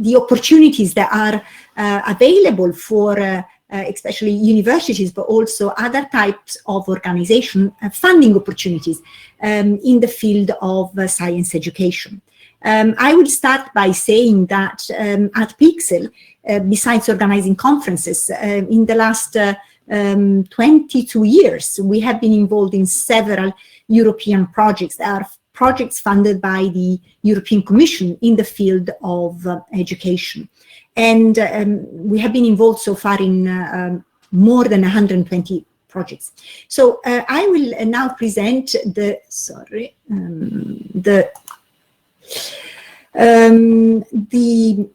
the opportunities that are available for especially universities, but also other types of organization, funding opportunities in the field of science education. I will start by saying that at Pixel, besides organizing conferences, in the last 22 years, we have been involved in several European projects that are projects funded by the European Commission in the field of education. And we have been involved so far in more than 120 projects. So I will now present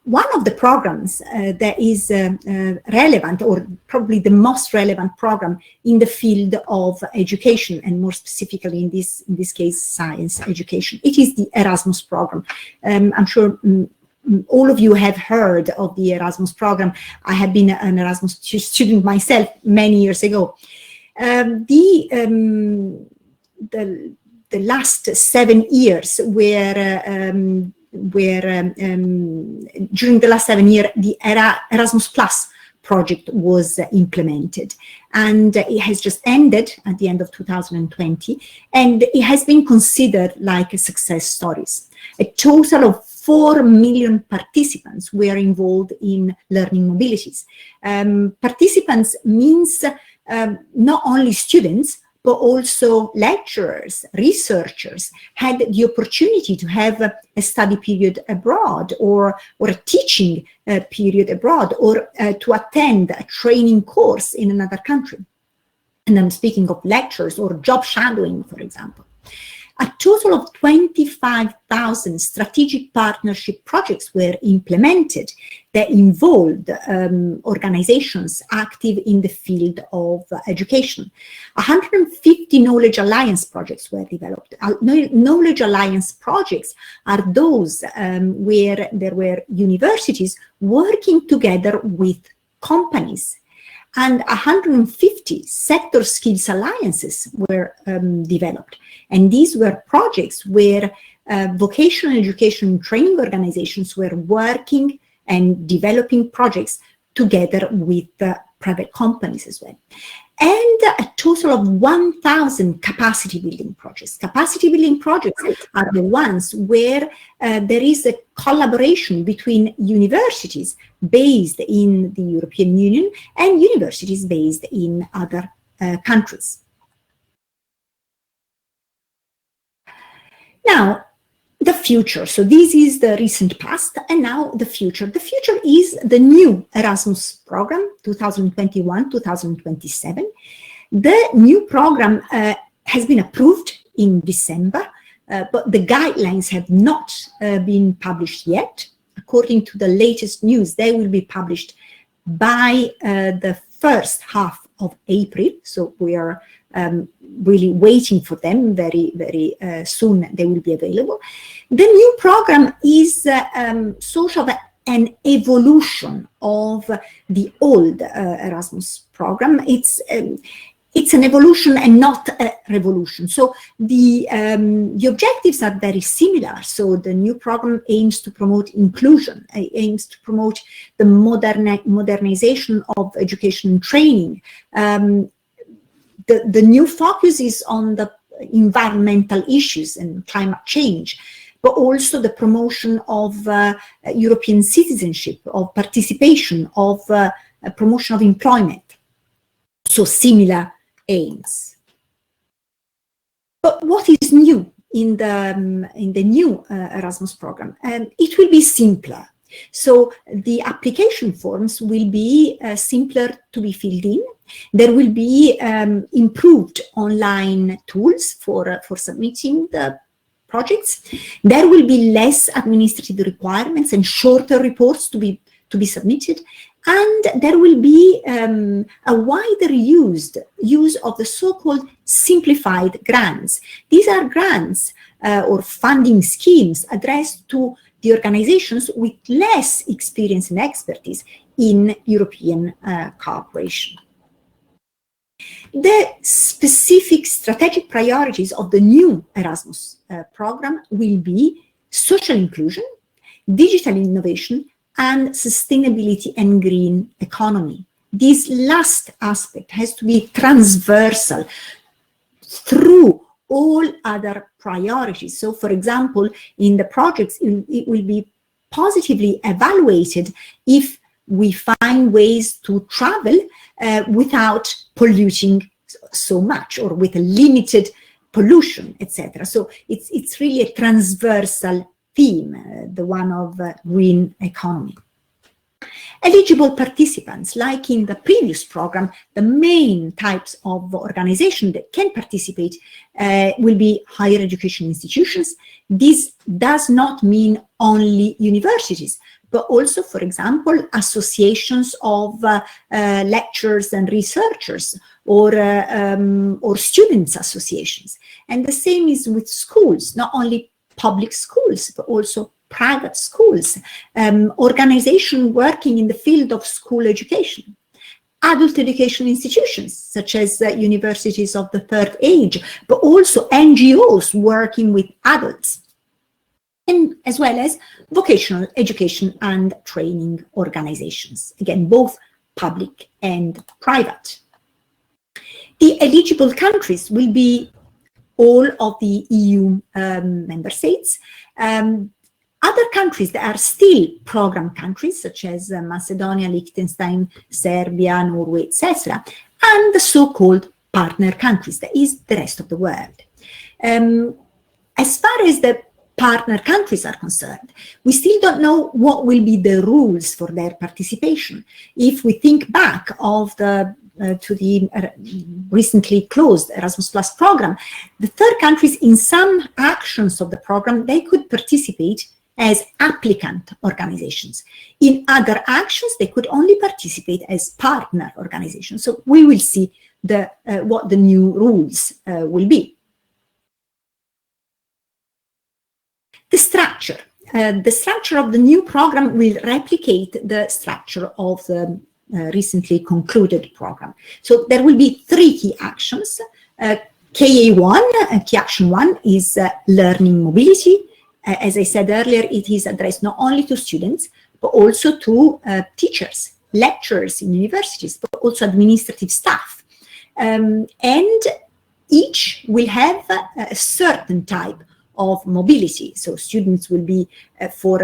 one of the programs that is relevant, or probably the most relevant program in the field of education, and more specifically in this case, science education. It is the Erasmus program. I'm sure all of you have heard of the Erasmus program. I have been an Erasmus student myself many years ago. The last 7 years during the last 7 years, the Erasmus Plus project was implemented, and it has just ended at the end of 2020, and it has been considered like a success story. A total of 4 million participants were involved in learning mobilities. Participants means not only students, but also lecturers, researchers had the opportunity to have a study period abroad, or a teaching period abroad, or to attend a training course in another country. And I'm speaking of lectures or job shadowing, for example. A total of 25,000 strategic partnership projects were implemented that involved organizations active in the field of education. 150 Knowledge Alliance projects were developed. Knowledge Alliance projects are those where there were universities working together with companies. And 150 sector skills alliances were developed. And these were projects where vocational education training organizations were working and developing projects together with private companies as well. And a total of 1,000 capacity building projects. Capacity building projects are the ones where there is a collaboration between universities based in the European Union and universities based in other countries. Now, the future. So this is the recent past, and now the future. The future is the new Erasmus program, 2021-2027. The new program has been approved in December, but the guidelines have not been published yet. According to the latest news, they will be published by the first half of April. So we are really waiting for them. Very, very soon they will be available. The new program is sort of an evolution of the old Erasmus program. It's an evolution and not a revolution. So the objectives are very similar. So the new program aims to promote inclusion, aims to promote the modernization of education and training. The new focus is on the environmental issues and climate change, but also the promotion of European citizenship, of participation, of promotion of employment. So similar aims. But what is new in the new Erasmus program? It will be simpler. So the application forms will be simpler to be filled in. There will be improved online tools for submitting the projects. There will be less administrative requirements and shorter reports to be submitted. And there will be a wider use of the so-called simplified grants. These are grants or funding schemes addressed to the organizations with less experience and expertise in European cooperation. The specific strategic priorities of the new Erasmus program will be social inclusion, digital innovation, and sustainability and green economy. This last aspect has to be transversal through all other priorities. So, for example, in the projects, it will be positively evaluated if we find ways to travel without polluting so much, or with a limited pollution, etc. So it's really a transversal theme, the one of green economy. Eligible participants, like in the previous program, the main types of organization that can participate will be higher education institutions. This does not mean only universities, but also, for example, associations of lecturers and researchers, or students' associations. And the same is with schools, not only public schools, but also private schools, organizations working in the field of school education, adult education institutions, such as universities of the third age, but also NGOs working with adults, and as well as vocational education and training organizations, again, both public and private. The eligible countries will be all of the EU member states, other countries that are still program countries, such as Macedonia, Liechtenstein, Serbia, Norway, etc., and the so-called partner countries, that is the rest of the world. As far as the partner countries are concerned, we still don't know what will be the rules for their participation. If we think back of the to the recently closed Erasmus Plus program, the third countries, in some actions of the program, they could participate as applicant organizations. In other actions, they could only participate as partner organizations. So we will see what the new rules will be. The structure. The structure of the new program will replicate the structure of the recently concluded program. So there will be 3 key actions. KA1, key action 1, is learning mobility. As I said earlier, it is addressed not only to students, but also to teachers, lecturers in universities, but also administrative staff. And each will have a certain type of mobility. So students will be for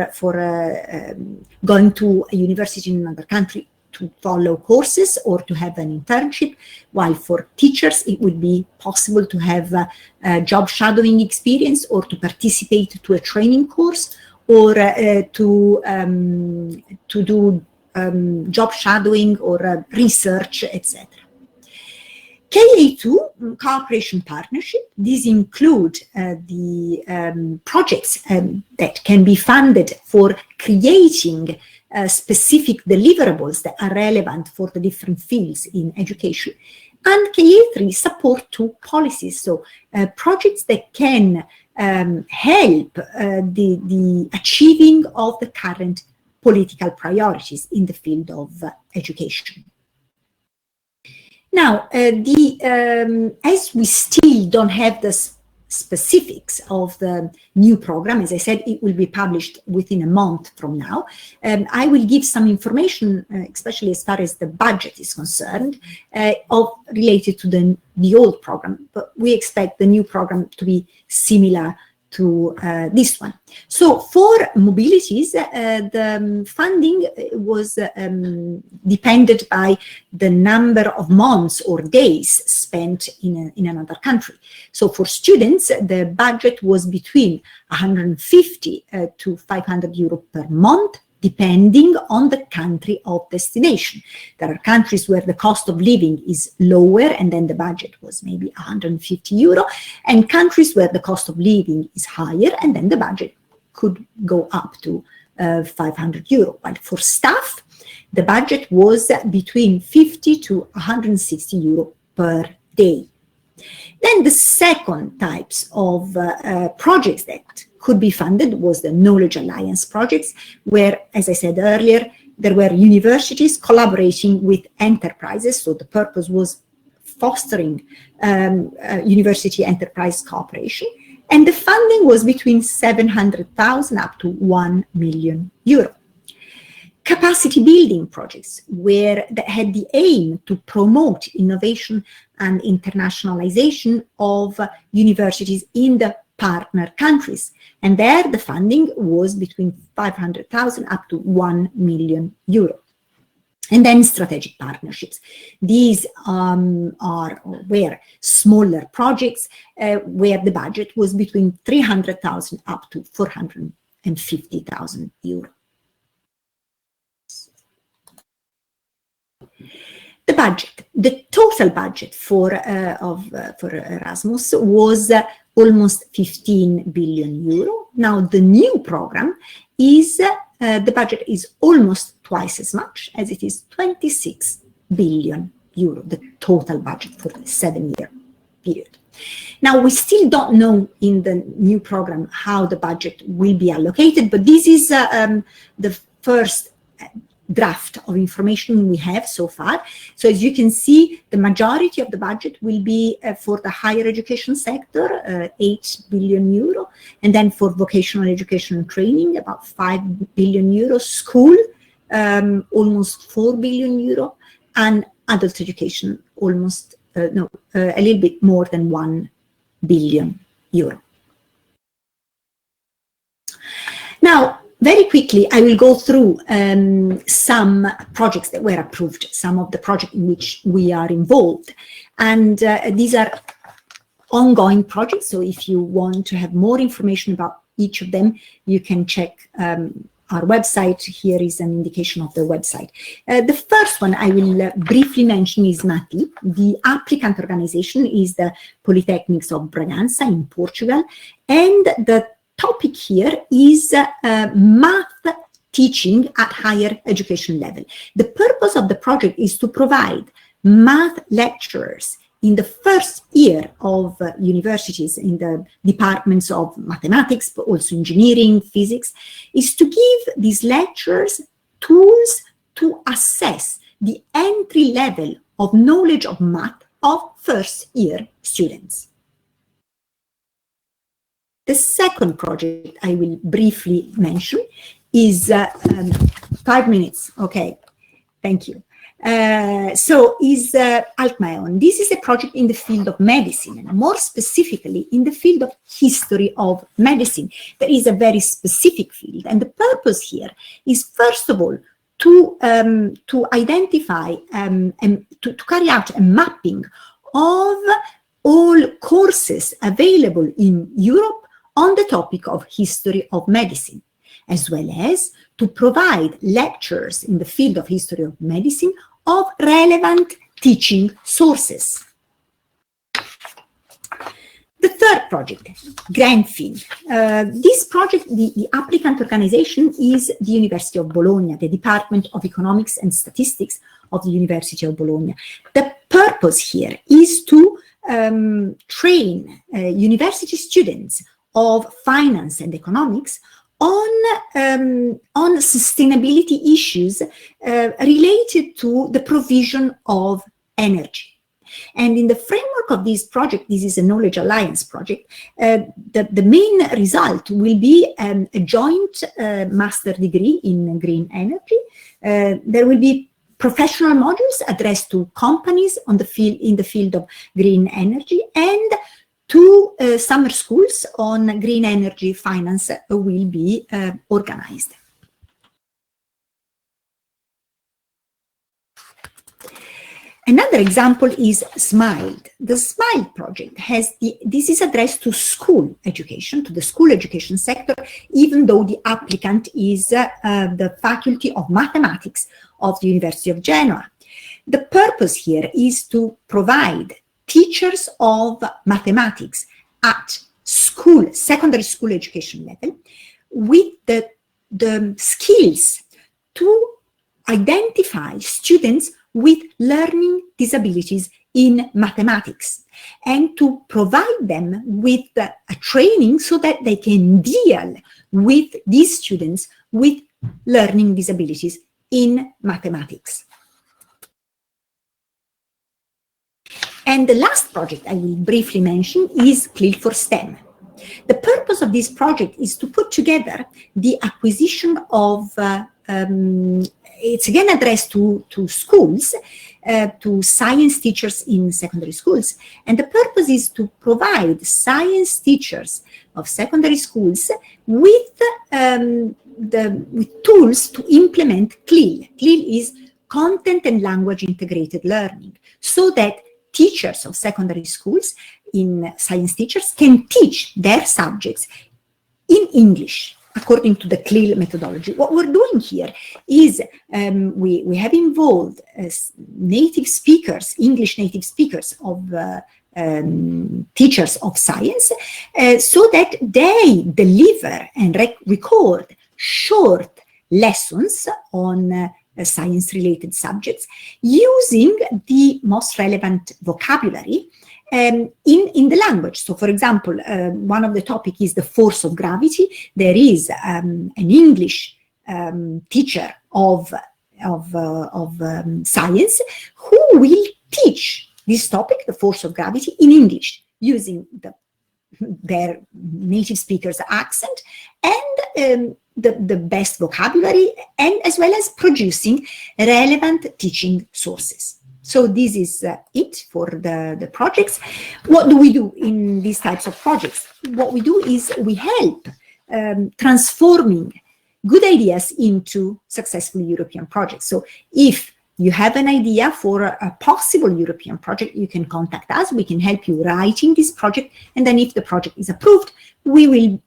going to a university in another country to follow courses or to have an internship, while for teachers it would be possible to have a job shadowing experience, or to participate to a training course, or to do job shadowing or research, etc. KA2, cooperation partnership, these include the projects that can be funded for creating specific deliverables that are relevant for the different fields in education. And KA3, support to policies, so projects that can help the achieving of the current political priorities in the field of education. Now, as we still don't have the specifics of the new program, as I said, it will be published within a month from now. I will give some information, especially as far as the budget is concerned, related to the old program, but we expect the new program to be similar to this one. So for mobilities, the funding was depended by the number of months or days spent in another country. So for students, the budget was between 150 to 500 euro per month, depending on the country of destination. There are countries where the cost of living is lower, and then the budget was maybe 150 euro, and countries where the cost of living is higher, and then the budget could go up to 500 euro. But for staff, the budget was between 50 to 160 euro per day. Then the second types of projects that could be funded was the Knowledge Alliance projects, where, as I said earlier, there were universities collaborating with enterprises. So the purpose was fostering university enterprise cooperation. And the funding was between 700,000 up to 1 million euro. capacity building projects that had the aim to promote innovation and internationalization of universities in the partner countries. And there the funding was between 500,000 up to 1 million euro. And then strategic partnerships. These were smaller projects where the budget was between 300,000 up to 450,000 euro. The budget, the total budget for Erasmus was almost 15 billion euro. Now the new program is, the budget is almost twice as much, as it is 26 billion euro, the total budget for the 7-year period. Now, we still don't know in the new program how the budget will be allocated, but this is the first draft of information we have so far. So as you can see, the majority of the budget will be for the higher education sector, 8 billion euro, and then for vocational education and training, about 5 billion euro, school, almost 4 billion euro, and adult education, almost, a little bit more than 1 billion euro. Now, very quickly, I will go through some projects that were approved, some of the projects in which we are involved. And these are ongoing projects, so if you want to have more information about each of them, you can check our website. Here is an indication of the website. The first one I will briefly mention is MATI. The applicant organization is the Polytechnics of Bragança in Portugal, and the topic here is math teaching at higher education level. The purpose of the project is to provide math lecturers in the first year of universities in the departments of mathematics, but also engineering, physics, is to give these lecturers tools to assess the entry level of knowledge of math of first year students. The second project I will briefly mention is 5 minutes. Okay, thank you. Is Altmaeon. This is a project in the field of medicine, and more specifically in the field of history of medicine. That is a very specific field, and the purpose here is, first of all, to identify and to carry out a mapping of all courses available in Europe on the topic of history of medicine, as well as to provide lectures in the field of history of medicine of relevant teaching sources. The third project, Greenfield. This project, the applicant organization is the University of Bologna, the Department of Economics and Statistics of the University of Bologna. The purpose here is to train university students of finance and economics on sustainability issues related to the provision of energy. And in the framework of this project, this is a Knowledge Alliance project, the main result will be a joint master degree in green energy. There will be professional modules addressed to companies in the field of green energy, and 2 summer schools on green energy finance will be organized. Another example is SMILE. The SMILE project this is addressed to school education, to the school education sector, even though the applicant is the Faculty of Mathematics of the University of Genoa. The purpose here is to provide teachers of mathematics at school, secondary school education level, with the skills to identify students with learning disabilities in mathematics, and to provide them with a training so that they can deal with these students with learning disabilities in mathematics. And the last project I will briefly mention is CLIL for STEM. The purpose of this project is to put together the acquisition of it's again addressed to schools, to science teachers in secondary schools. And the purpose is to provide science teachers of secondary schools with tools to implement CLIL. CLIL is content and language integrated learning, so that teachers of secondary schools, science teachers, can teach their subjects in English according to the CLIL methodology. What we're doing here is we have involved native speakers, English native speakers of teachers of science, so that they deliver and record short lessons on science-related subjects using the most relevant vocabulary in the language. So, for example, one of the topics is the force of gravity. There is an English teacher of science who will teach this topic, the force of gravity, in English using their native speaker's accent and the best vocabulary, and as well as producing relevant teaching sources. So this is it for the projects. What do we do in these types of projects? What we do is we help transforming good ideas into successful European projects. So if you have an idea for a possible European project, you can contact us. We can help you writing this project. And then if the project is approved, we will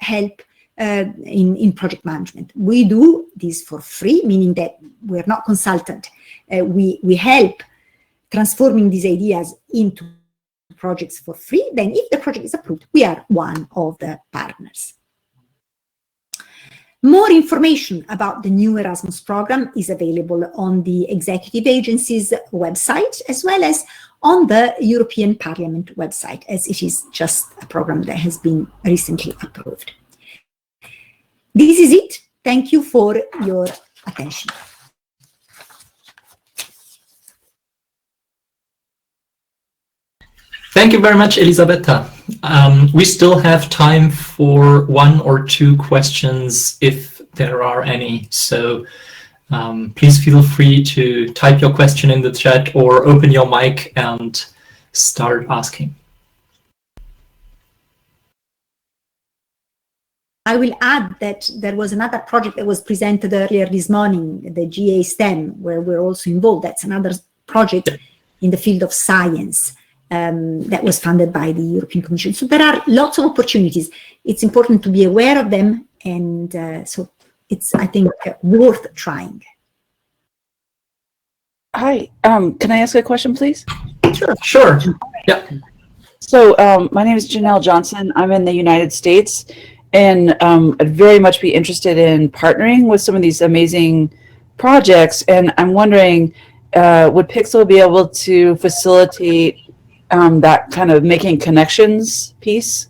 help in project management. We do this for free, meaning that we're not consultant. We help transforming these ideas into projects for free. Then if the project is approved, we are one of the partners. More information about the new Erasmus program is available on the executive agency's website, as well as on the European Parliament website, as it is just a program that has been recently approved. This is it. Thank you for your attention. Thank you very much, Elisabetta. We still have time for 1 or 2 questions if there are any. So please feel free to type your question in the chat or open your mic and start asking. I will add that there was another project that was presented earlier this morning, the GA STEM, where we're also involved. That's another project in the field of science that was funded by the European Commission. So there are lots of opportunities. It's important to be aware of them, and so it's, I think, worth trying. Hi, can I ask a question, please? Sure. Yeah. So my name is Janelle Johnson. I'm in the United States, and I'd very much be interested in partnering with some of these amazing projects. And I'm wondering, would Pixel be able to facilitate that kind of making connections piece?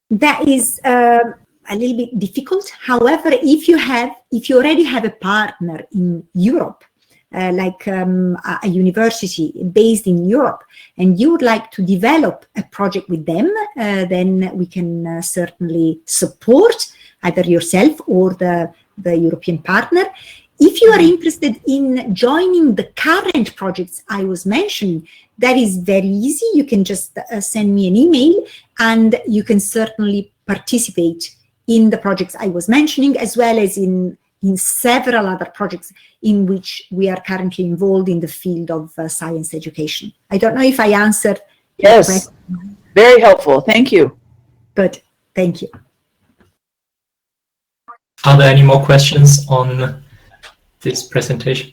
That is a little bit difficult. However, if you already have a partner in Europe, like a university based in Europe, and you would like to develop a project with them, then we can certainly support either yourself or the European partner. If you are interested in joining the current projects I was mentioning, that is very easy. You can just send me an email, and you can certainly participate in the projects I was mentioning, as well as in several other projects in which we are currently involved in the field of science education. I don't know if I answered. Yes, very helpful. Thank you. Good, thank you. Are there any more questions on this presentation?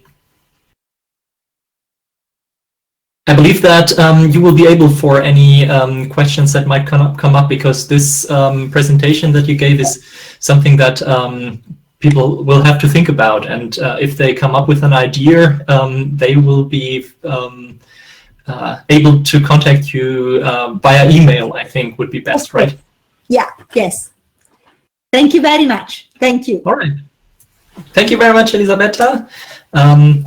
I believe that you will be able for any questions that might come up, because this presentation that you gave is something that people will have to think about, and if they come up with an idea, they will be able to contact you via email, I think would be best, right? Yeah, yes. Thank you very much. Thank you. All right. Thank you very much, Elisabetta. And